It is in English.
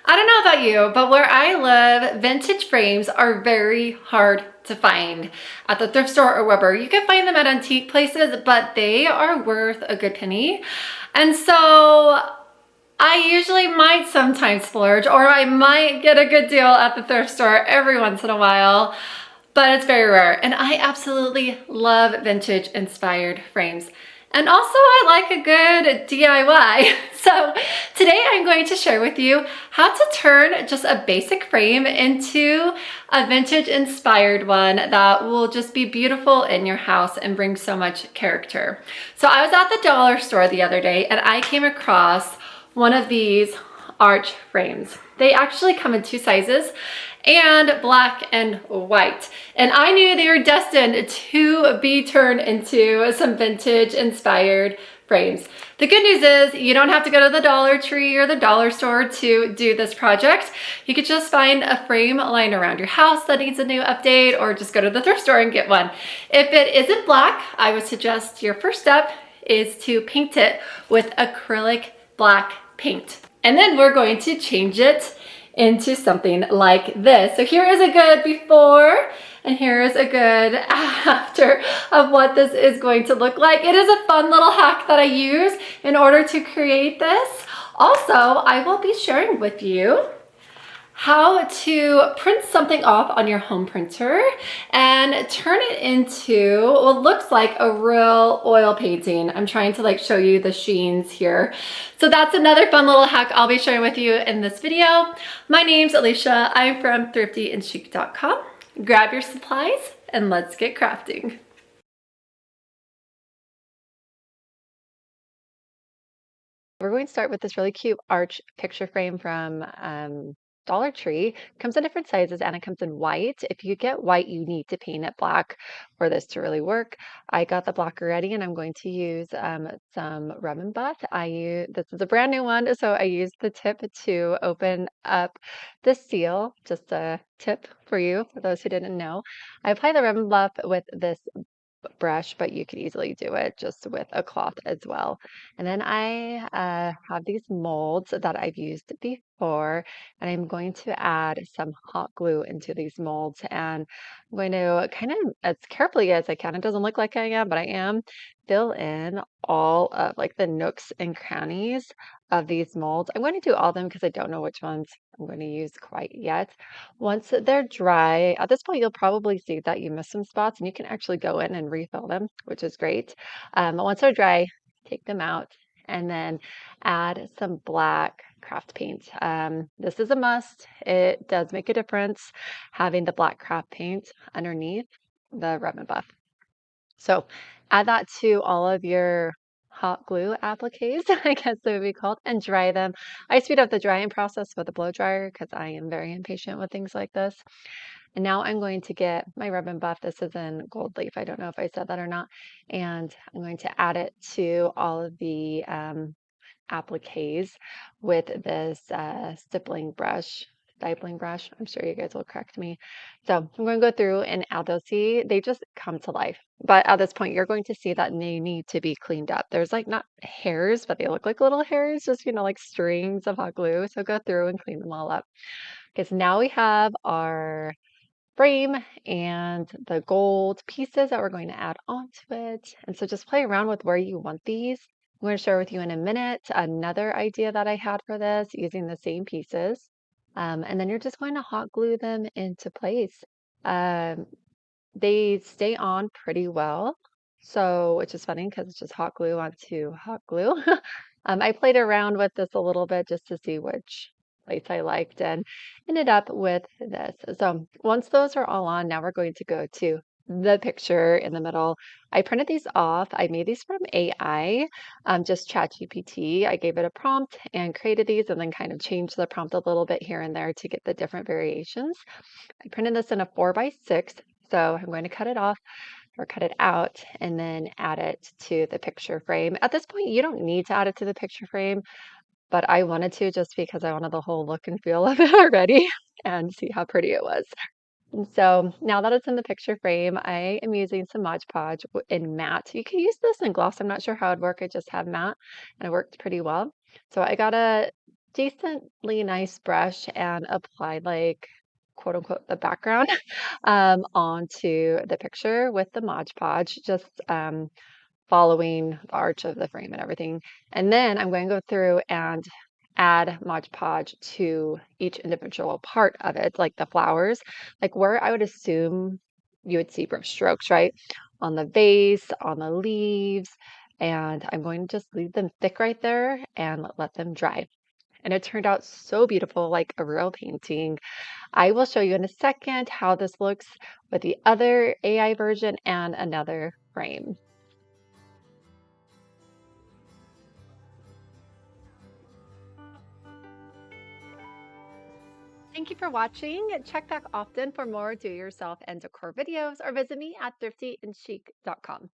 I don't know about you, but where I live, vintage frames are very hard to find at the thrift store or wherever. You can find them at antique places, but they are worth a good penny. And so I usually might sometimes splurge, or I might get a good deal at the thrift store every once in a while, but it's very rare. And I absolutely love vintage inspired frames. And also I like a good DIY. So today I'm going to share with you how to turn just a basic frame into a vintage inspired one that will just be beautiful in your house and bring so much character. So I was at the dollar store the other day and I came across one of these arch frames. They actually come in two sizes, and black and white. And I knew they were destined to be turned into some vintage inspired frames. The good news is you don't have to go to the Dollar Tree or the dollar store to do this project. You could just find a frame lying around your house that needs a new update, or just go to the thrift store and get one. If it isn't black, I would suggest your first step is to paint it with acrylic black paint. And then we're going to change it into something like this. So here is a good before and here is a good after of what this is going to look like. It is a fun little hack that I use in order to create this. Also, I will be sharing with you how to print something off on your home printer and turn it into what looks like a real oil painting. I'm trying to show you the sheens here. So that's another fun little hack I'll be sharing with you in this video. My name's Alicia. I'm from thriftyandchic.com. Grab your supplies and let's get crafting. We're going to start with this really cute arch picture frame from Dollar Tree. It comes in different sizes and it comes in white. If you get white, you need to paint it black for this to really work. I got the black already and I'm going to use some Rub and Buff. This is a brand new one, so I used the tip to open up the seal. Just a tip for you, for those who didn't know. I apply the Rub and Buff with this brush, but you could easily do it just with a cloth as well. And then I have these molds that I've used before, and I'm going to add some hot glue into these molds. And I'm going to kind of, as carefully as I can, it doesn't look like I am, but I am, fill in all of the nooks and crannies of these molds. I'm going to do all of them because I don't know which ones I'm going to use quite yet. Once they're dry, at this point, you'll probably see that you missed some spots and you can actually go in and refill them, which is great. Once they're dry, take them out and then add some black craft paint. This is a must. It does make a difference having the black craft paint underneath the Rub and Buff. So add that to all of your hot glue appliques, I guess they would be called, and dry them. I speed up the drying process with a blow dryer because I am very impatient with things like this. And now I'm going to get my Rub and Buff. This is in gold leaf. I don't know if I said that or not. And I'm going to add it to all of the appliques with this stippling brush. I'm sure you guys will correct me. So I'm going to go through and add those. See, they just come to life. But at this point, you're going to see that they need to be cleaned up. There's not hairs, but they look like little hairs, just, like strings of hot glue. So go through and clean them all up. Because now we have our frame and the gold pieces that we're going to add onto it. And so just play around with where you want these. I'm going to share with you in a minute another idea that I had for this using the same pieces. And then you're just going to hot glue them into place. Um, they stay on pretty well. So, which is funny because it's just hot glue onto hot glue. I played around with this a little bit just to see which place I liked and ended up with this. So once those are all on, now we're going to go to the picture in the middle. I printed these off. I made these from AI, just ChatGPT. I gave it a prompt and created these and then kind of changed the prompt a little bit here and there to get the different variations. I printed this in a 4x6, so I'm going to cut it off or cut it out and then add it to the picture frame. At this point, you don't need to add it to the picture frame, but I wanted to just because I wanted the whole look and feel of it already and see how pretty it was. And so now that it's in the picture frame, I am using some Mod Podge in matte. You can use this in gloss. I'm not sure how it'd work. I just have matte and it worked pretty well. So I got a decently nice brush and applied like quote unquote the background onto the picture with the Mod Podge, just following the arch of the frame and everything. And then I'm going to go through and add Mod Podge to each individual part of it, like the flowers, like where I would assume you would see brush strokes, right? On the vase, on the leaves, and I'm going to just leave them thick right there and let them dry. And it turned out so beautiful, like a real painting. I will show you in a second how this looks with the other AI version and another frame. Thank you for watching. Check back often for more do-it-yourself and decor videos or visit me at thriftyandchic.com.